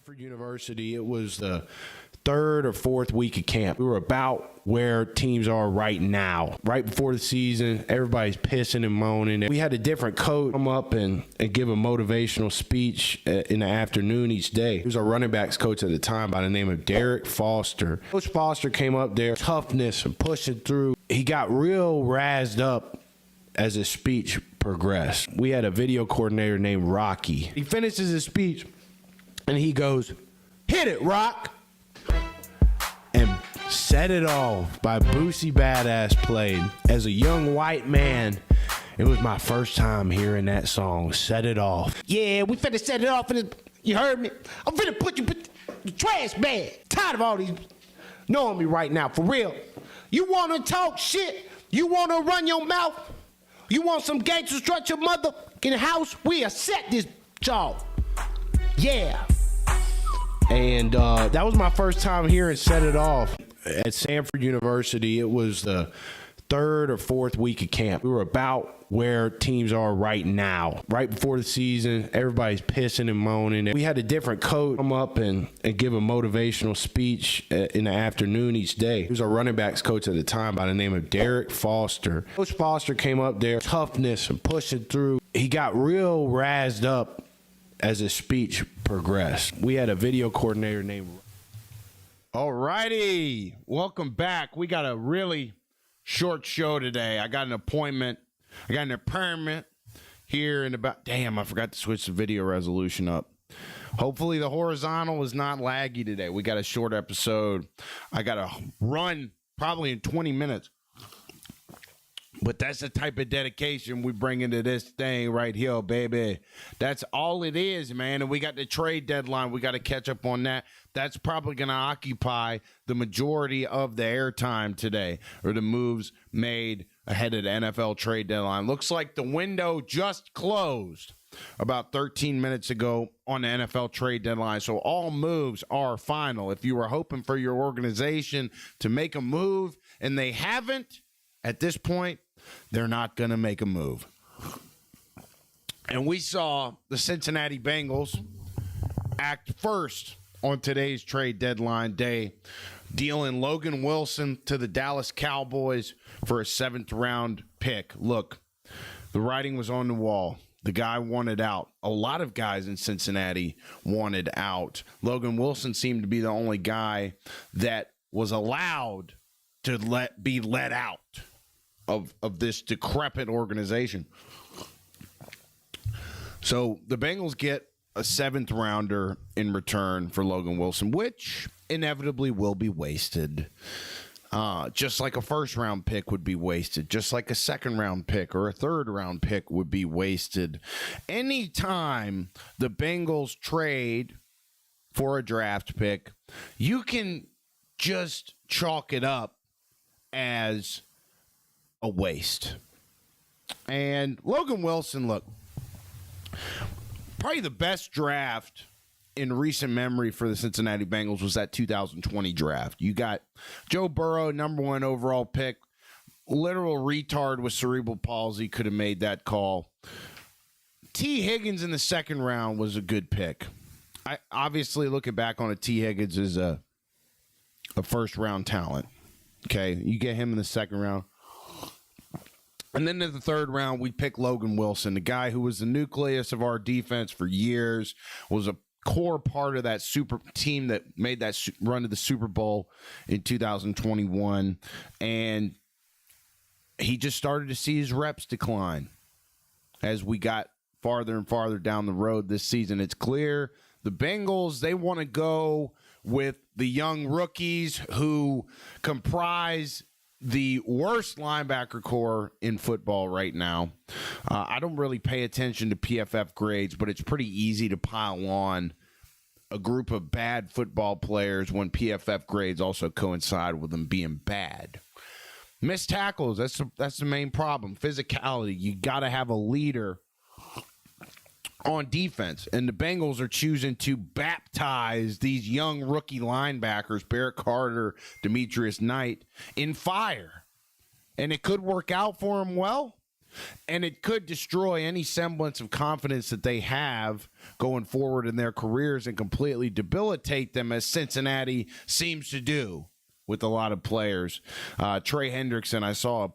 Stanford University, it was the third or fourth week of camp. We were about where teams are right now. Right before the season, everybody's pissing and moaning. We had a different coach come up and give a motivational speech in the afternoon each day. He was our running backs coach at the time by the name of Derek Foster. Coach Foster came up there, toughness and pushing through. He got real razzed up as his speech progressed. We had a video coordinator named Rocky. He finishes his speech and he goes, "Hit it, Rock!" And Set It Off by Boosie Badass played. As a young white man, it was my first time hearing that song, Set It Off. Yeah, we finna set it off. You heard me? I'm finna put you in the trash bag. Tired of all these knowing me right now, for real. You wanna talk shit? You wanna run your mouth? You want some gangsters strut your mother in the house? We'll set this job. Yeah. And that was my first time hearing Set It Off. At Stanford University, it was the third or fourth week of camp. We were about where teams are right now. Right before the season, everybody's pissing and moaning. We had a different coach come up and give a motivational speech in the afternoon each day. He was our running backs coach at the time by the name of Derek Foster. Coach Foster came up there, toughness and pushing through. He got real razzed up as his speech progressed. We had a video coordinator named... All righty. Welcome back. We got a really short show today. I got an appointment. I got an appointment here in about... Damn, I forgot to switch the video resolution up. Hopefully the horizontal is not laggy today. We got a short episode. I got to run probably in 20 minutes. But that's the type of dedication we bring into this thing right here, baby. That's all it is, man. And we got the trade deadline. We got to catch up on that. That's probably going to occupy the majority of the airtime today, or the moves made ahead of the NFL trade deadline. Looks like the window just closed about 13 minutes ago on the NFL trade deadline. So all moves are final. If you were hoping for your organization to make a move and they haven't, at this point, they're not going to make a move. And we saw the Cincinnati Bengals act first on today's trade deadline day, dealing Logan Wilson to the Dallas Cowboys for a 7th-round pick. Look, the writing was on the wall. The guy wanted out. A lot of guys in Cincinnati wanted out. Logan Wilson seemed to be the only guy that was allowed to be let out of this decrepit organization. So the Bengals get a 7th-rounder in return for Logan Wilson, which inevitably will be wasted. Just like a 1st-round pick would be wasted. Just like a 2nd-round pick or a 3rd-round pick would be wasted. Anytime the Bengals trade for a draft pick, you can just chalk it up as a waste. And Logan Wilson, look, probably the best draft in recent memory for the Cincinnati Bengals was that 2020 draft. You got Joe Burrow, #1 overall pick. Literal retard with cerebral palsy could have made that call. T. Higgins in the 2nd round was a good pick. I obviously, looking back on it, T. Higgins is a 1st-round talent. Okay, you get him in the 2nd round. And then in the 3rd round, we pick Logan Wilson, the guy who was the nucleus of our defense for years, was a core part of that super team that made that run to the Super Bowl in 2021. And he just started to see his reps decline as we got farther and farther down the road this season. It's clear the Bengals, they want to go with the young rookies who comprise the worst linebacker core in football right now. I don't really pay attention to PFF grades, but it's pretty easy to pile on a group of bad football players when PFF grades also coincide with them being bad. Missed tackles, that's the main problem. Physicality, you got to have a leader on defense, and the Bengals are choosing to baptize these young rookie linebackers, Barrett Carter, Demetrius Knight, in fire. And it could work out for them well, And it could destroy any semblance of confidence that they have going forward in their careers and completely debilitate them, as Cincinnati seems to do with a lot of players. Trey Hendrickson, I saw a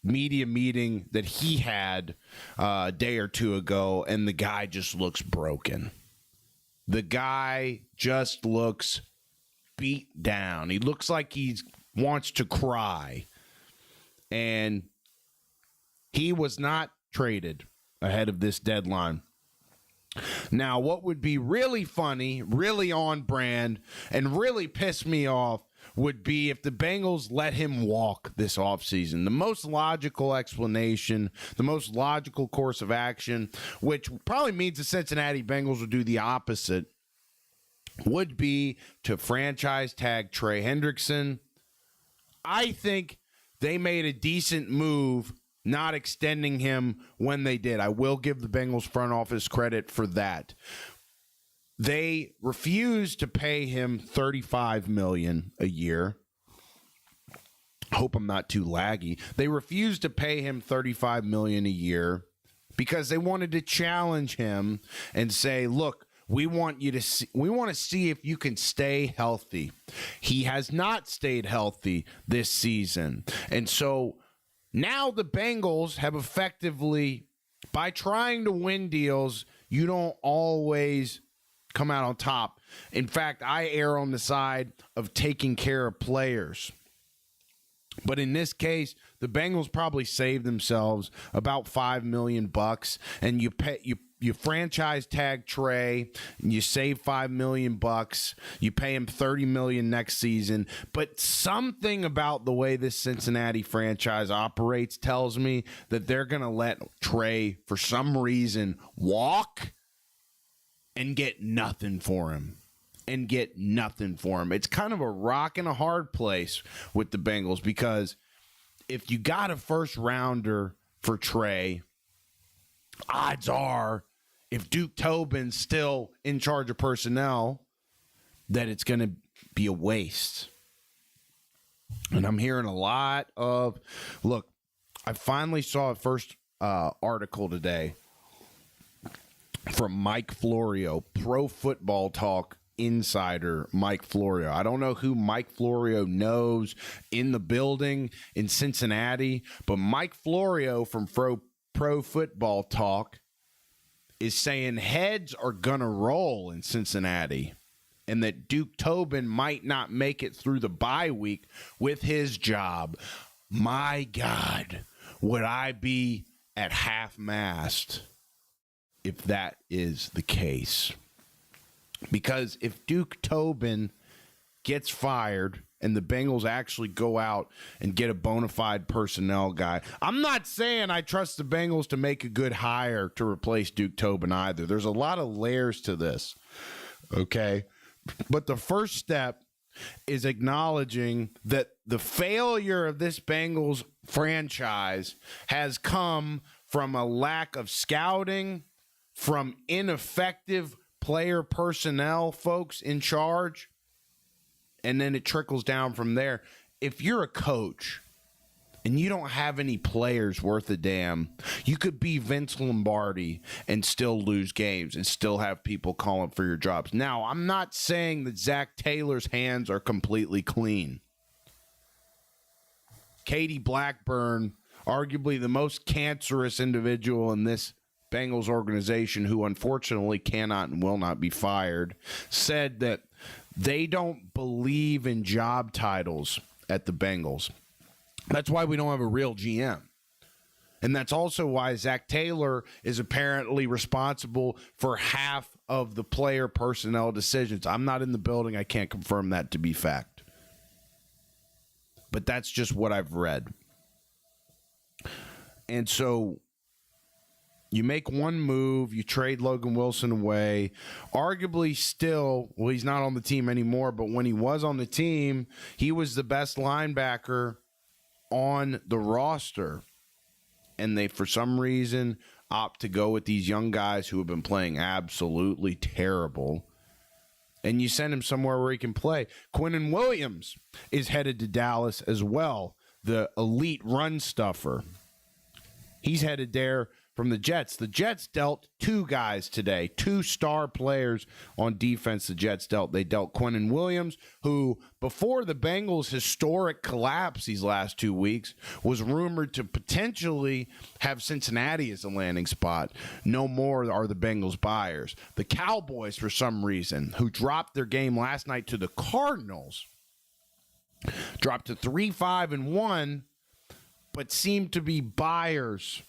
media meeting that he had a day or two ago, and the guy just looks broken. The guy just looks beat down. He looks like he wants to cry. And he was not traded ahead of this deadline. Now, what would be really funny, really on brand, and really piss me off would be if the Bengals let him walk this offseason. The most logical explanation, the most logical course of action, which probably means the Cincinnati Bengals would do the opposite, would be to franchise tag Trey Hendrickson. I think they made a decent move not extending him when they did. I will give the Bengals front office credit for that. They refused to pay him $35 million a year. Hope I'm not too laggy. They refused to pay him $35 million a year because they wanted to challenge him and say, look, we want to see if you can stay healthy. He has not stayed healthy this season. And so now the Bengals have effectively, by trying to win deals, you don't always come out on top. In fact, I err on the side of taking care of players. But in this case, the Bengals probably saved themselves about $5 million, and you franchise tag Trey, and you save $5 million. You pay him $30 million next season. But something about the way this Cincinnati franchise operates tells me that they're going to let Trey, for some reason, walk and get nothing for him. It's kind of a rock and a hard place with the Bengals, because if you got a first rounder for Trey, odds are, if Duke Tobin's still in charge of personnel, that it's going to be a waste. And I'm hearing a lot of, look, I finally saw a first article today from Mike Florio, Pro Football Talk insider Mike Florio. I don't know who Mike Florio knows in the building in Cincinnati, but Mike Florio from Pro Football Talk is saying heads are gonna roll in Cincinnati, and that Duke Tobin might not make it through the bye week with his job. My God, would I be at half-mast if that is the case? Because if Duke Tobin gets fired and the Bengals actually go out and get a bona fide personnel guy, I'm not saying I trust the Bengals to make a good hire to replace Duke Tobin either. There's a lot of layers to this, okay? But the first step is acknowledging that the failure of this Bengals franchise has come from a lack of scouting, from ineffective player personnel folks in charge, and then it trickles down from there. If you're a coach and you don't have any players worth a damn, you could be Vince Lombardi and still lose games and still have people calling for your jobs. Now, I'm not saying that Zach Taylor's hands are completely clean. Katie Blackburn, arguably the most cancerous individual in this Bengals organization, who unfortunately cannot and will not be fired, said that they don't believe in job titles at the Bengals. That's why we don't have a real GM. And that's also why Zach Taylor is apparently responsible for half of the player personnel decisions. I'm not in the building. I can't confirm that to be fact. But that's just what I've read. And so you make one move, you trade Logan Wilson away. Arguably still, well, he's not on the team anymore, but when he was on the team, he was the best linebacker on the roster. And they, for some reason, opt to go with these young guys who have been playing absolutely terrible. And you send him somewhere where he can play. Quinnen Williams is headed to Dallas as well, the elite run stuffer. He's headed there from the Jets. The Jets dealt two guys today, two star players on defense. The Jets dealt. They dealt Quinnen Williams, who before the Bengals' historic collapse these last 2 weeks was rumored to potentially have Cincinnati as a landing spot. No more are the Bengals buyers. The Cowboys, for some reason, who dropped their game last night to the Cardinals, dropped to 3-5-1, but seemed to be buyers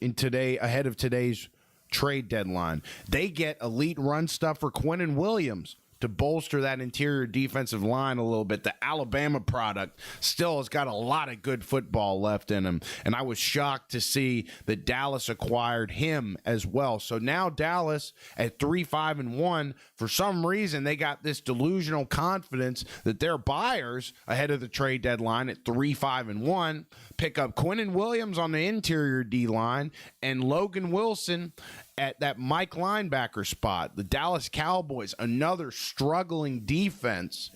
ahead of today's trade deadline. They get elite run stuff for Quinnen Williams to bolster that interior defensive line a little bit. The Alabama product still has got a lot of good football left in him, and I was shocked to see that Dallas acquired him as well. So now Dallas at 3-5-1, for some reason they got this delusional confidence that they're buyers ahead of the trade deadline at 3-5-1. Pick up Quinnen Williams on the interior D-line and Logan Wilson at that Mike linebacker spot. The Dallas Cowboys, another struggling defense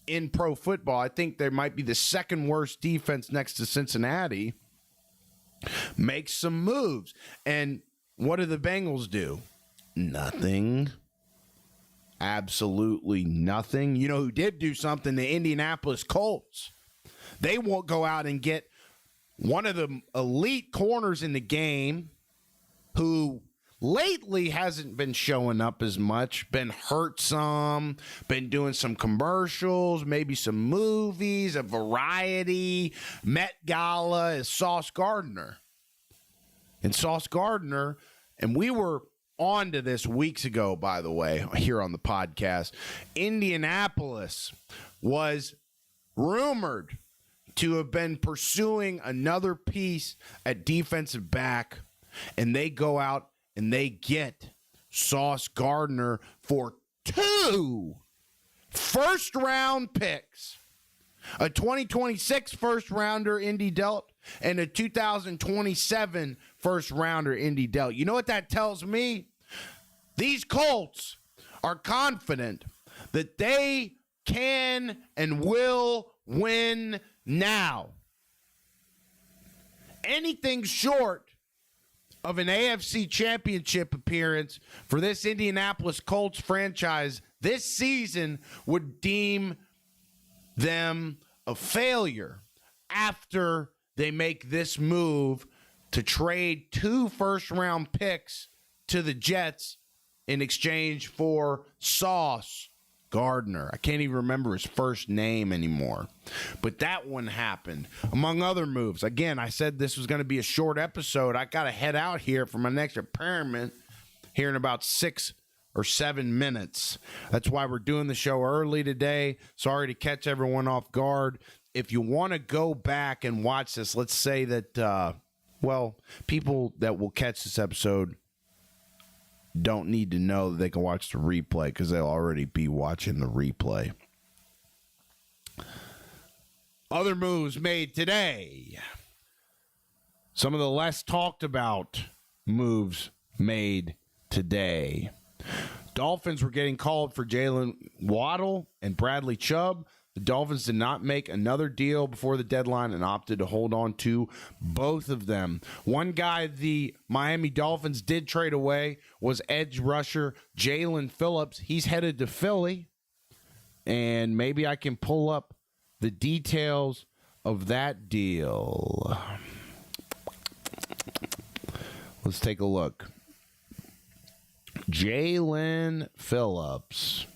in pro football. I think they might be the second worst defense next to Cincinnati. Makes some moves. And what do the Bengals do? Nothing. Absolutely nothing. You know who did do something? The Indianapolis Colts. They won't go out and get one of the elite corners in the game who lately hasn't been showing up as much, been hurt some, been doing some commercials, maybe some movies, a variety, Met Gala, is Sauce Gardner. And Sauce Gardner, and we were on to this weeks ago, by the way, here on the podcast, Indianapolis was rumored to have been pursuing another piece at defensive back, and they go out and they get Sauce Gardner for 2 first-round picks, a 2026 first-rounder Indy dealt, and a 2027 first-rounder Indy dealt. You know what that tells me? These Colts are confident that they can and will win now. Anything short of an AFC championship appearance for this Indianapolis Colts franchise this season would deem them a failure after they make this move to trade 2 first-round picks to the Jets in exchange for Sauce Gardner. I can't even remember his first name anymore. But that one happened, among other moves. Again, I said this was going to be a short episode. I got to head out here for my next appointment here in about 6 or 7 minutes. That's why we're doing the show early today. Sorry to catch everyone off guard. If you want to go back and watch this, let's say that, people that will catch this episode don't need to know that they can watch the replay because they'll already be watching the replay. Other moves made today. Some of the less talked about moves made today. Dolphins were getting called for Jalen Waddle and Bradley Chubb. The Dolphins did not make another deal before the deadline and opted to hold on to both of them. One guy the Miami Dolphins did trade away was edge rusher Jalen Phillips. He's headed to Philly, and maybe I can pull up the details of that deal. Let's take a look. Jalen Phillips.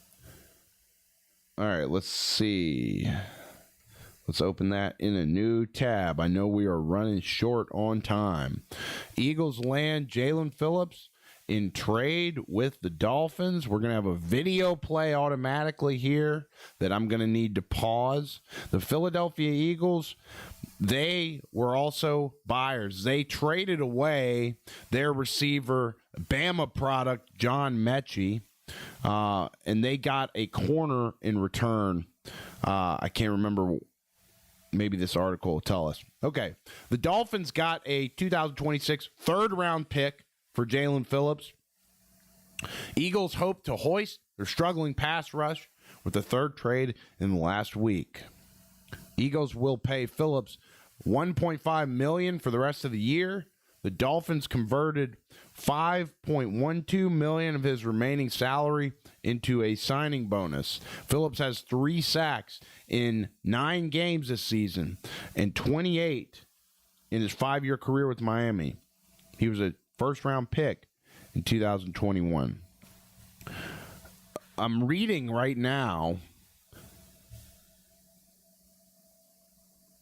All right, let's see. Let's open that in a new tab. I know we are running short on time. Eagles land Jalen Phillips in trade with the Dolphins. We're going to have a video play automatically here that I'm going to need to pause. The Philadelphia Eagles, they were also buyers. They traded away their receiver, Bama product, John Mechie. And they got a corner in return. I can't remember. Maybe this article will tell us. Okay. The Dolphins got a 2026 third-round pick for Jalen Phillips. Eagles hope to hoist their struggling pass rush with the third trade in the last week. Eagles will pay Phillips $1.5 million for the rest of the year, The Dolphins converted $5.12 million of his remaining salary into a signing bonus. Phillips has 3 sacks in 9 games this season and 28 in his 5-year career with Miami. He was a first-round pick in 2021. I'm reading right now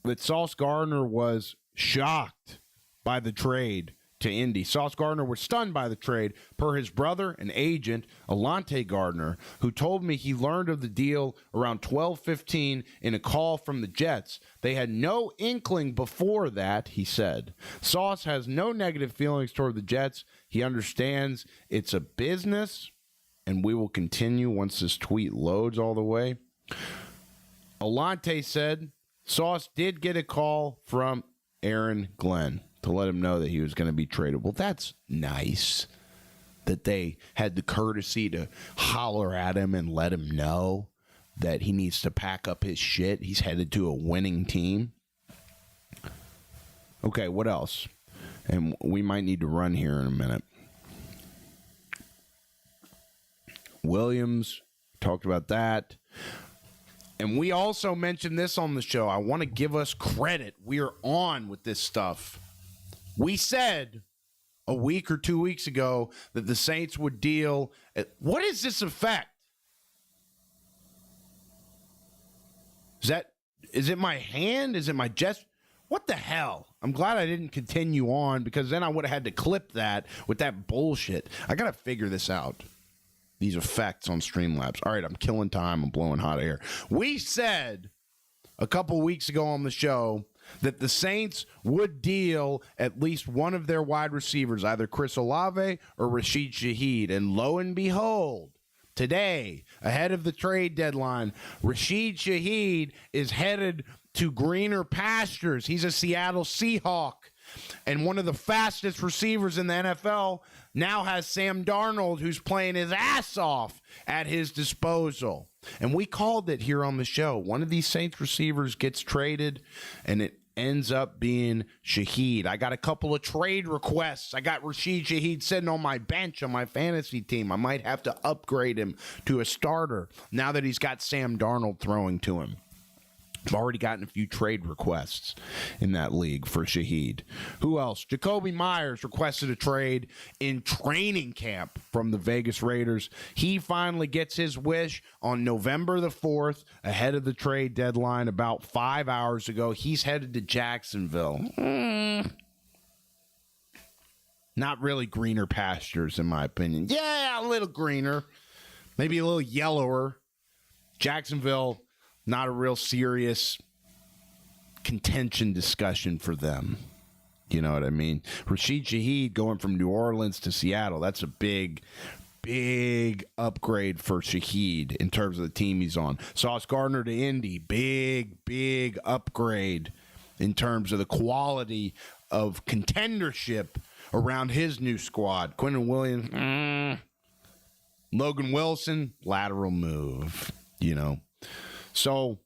that Sauce Gardner was shocked by the trade to Indy. Sauce Gardner was stunned by the trade, per his brother and agent, Alante Gardner, who told me he learned of the deal around 12:15 in a call from the Jets. They had no inkling before that, he said. Sauce has no negative feelings toward the Jets. He understands it's a business, and we will continue once this tweet loads all the way. Alante said Sauce did get a call from Aaron Glenn to let him know that he was going to be traded. Well, that's nice that they had the courtesy to holler at him and let him know that he needs to pack up his shit. He's headed to a winning team. Okay, what else? And we might need to run here in a minute. Williams, talked about that. And we also mentioned this on the show. I want to give us credit. We are on with this stuff. We said a week or 2 weeks ago that the Saints would deal. What is this effect? Is it my hand? Is it my gesture? What the hell? I'm glad I didn't continue on, because then I would have had to clip that with that bullshit. I got to figure this out. These effects on Streamlabs. All right, I'm killing time. I'm blowing hot air. We said a couple weeks ago on the show that the Saints would deal at least one of their wide receivers, either Chris Olave or Rashid Shaheed. And lo and behold, today, ahead of the trade deadline, Rashid Shaheed is headed to greener pastures. He's a Seattle Seahawk. And one of the fastest receivers in the NFL now has Sam Darnold, who's playing his ass off at his disposal. And we called it here on the show. One of these Saints receivers gets traded, and it ends up being Shaheed. I got a couple of trade requests. I got Rashid Shaheed sitting on my bench on my fantasy team. I might have to upgrade him to a starter now that he's got Sam Darnold throwing to him. I've already gotten a few trade requests in that league for Shaheed. Who else? Jacoby Myers requested a trade in training camp from the Vegas Raiders. He finally gets his wish on November the 4th, ahead of the trade deadline about 5 hours ago. He's headed to Jacksonville. Not really greener pastures, in my opinion. Yeah, a little greener. Maybe a little yellower. Jacksonville, not a real serious contention discussion for them. You know what I mean? Rashid Shaheed going from New Orleans to Seattle. That's a big upgrade for Shaheed in terms of the team he's on. Sauce Gardner to Indy. Big upgrade in terms of the quality of contendership around his new squad. Quentin Williams, Logan Wilson, lateral move, you know. So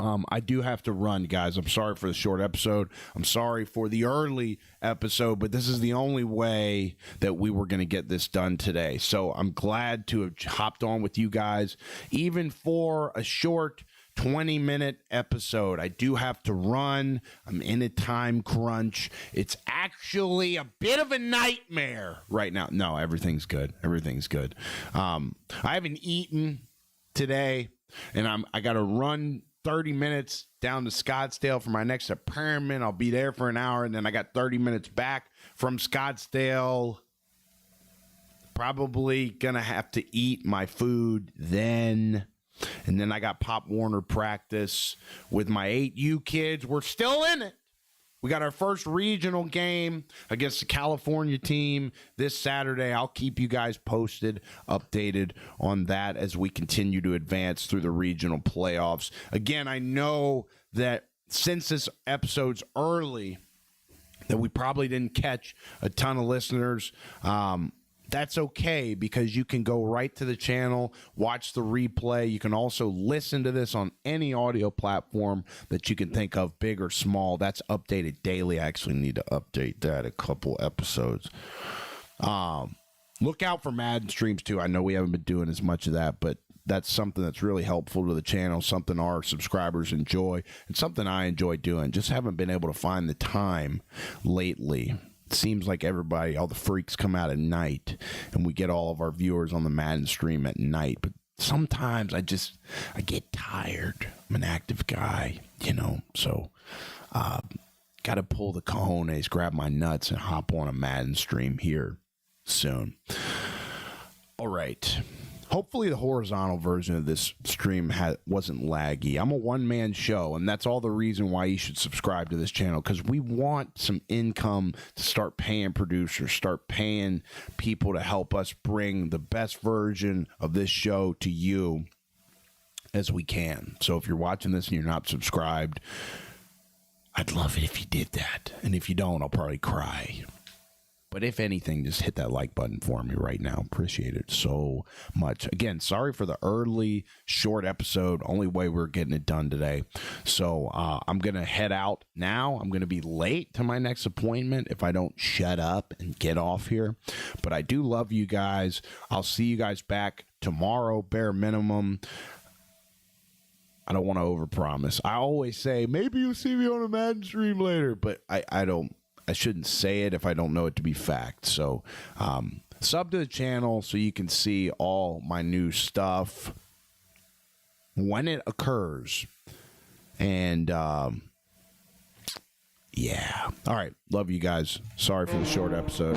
I do have to run, guys. I'm sorry for the short episode. I'm sorry for the early episode, but this is the only way that we were going to get this done today. So I'm glad to have hopped on with you guys, even for a short 20-minute episode. I do have to run. I'm in a time crunch. It's actually a bit of a nightmare right now. No, everything's good. Everything's good. I haven't eaten today. And I got to run 30 minutes down to Scottsdale for my next appointment. I'll be there for an hour, and then I got 30 minutes back from Scottsdale. Probably going to have to eat my food then. And then I got Pop Warner practice with my 8U kids. We're still in it. We got our first regional game against the California team this Saturday. I'll keep you guys posted, updated on that as we continue to advance through the regional playoffs. Again, I know that since this episode's early, that we probably didn't catch a ton of listeners. that's okay because you can go right to the channel, watch the replay. You can also listen to this on any audio platform that you can think of, big or small. That's updated daily. I actually need to update that a couple episodes. Look out for Madden streams too. I know we haven't been doing as much of that, but that's something that's really helpful to the channel, something our subscribers enjoy, and something I enjoy doing. Just haven't been able to find the time lately. It seems like everybody, all the freaks come out at night, and we get all of our viewers on the Madden stream at night. But sometimes I get tired. I'm an active guy, so got to pull the cojones, grab my nuts, and hop on a Madden stream here soon. All right. Hopefully the horizontal version of this stream wasn't laggy. I'm a one-man show, and that's all the reason why you should subscribe to this channel, because we want some income to start paying producers, start paying people to help us bring the best version of this show to you as we can. So if you're watching this and you're not subscribed, I'd love it if you did that. And if you don't, I'll probably cry. But if anything, just hit that like button for me right now. Appreciate it so much. Again, sorry for the early, short episode. Only way we're getting it done today. So I'm going to head out now. I'm going to be late to my next appointment if I don't shut up and get off here. But I do love you guys. I'll see you guys back tomorrow, bare minimum. I don't want to overpromise. I always say, maybe you'll see me on a Madden stream later. But I shouldn't say it if I don't know it to be fact. So sub to the channel so you can see all my new stuff when it occurs. And yeah. All right. Love you guys. Sorry for the short episode.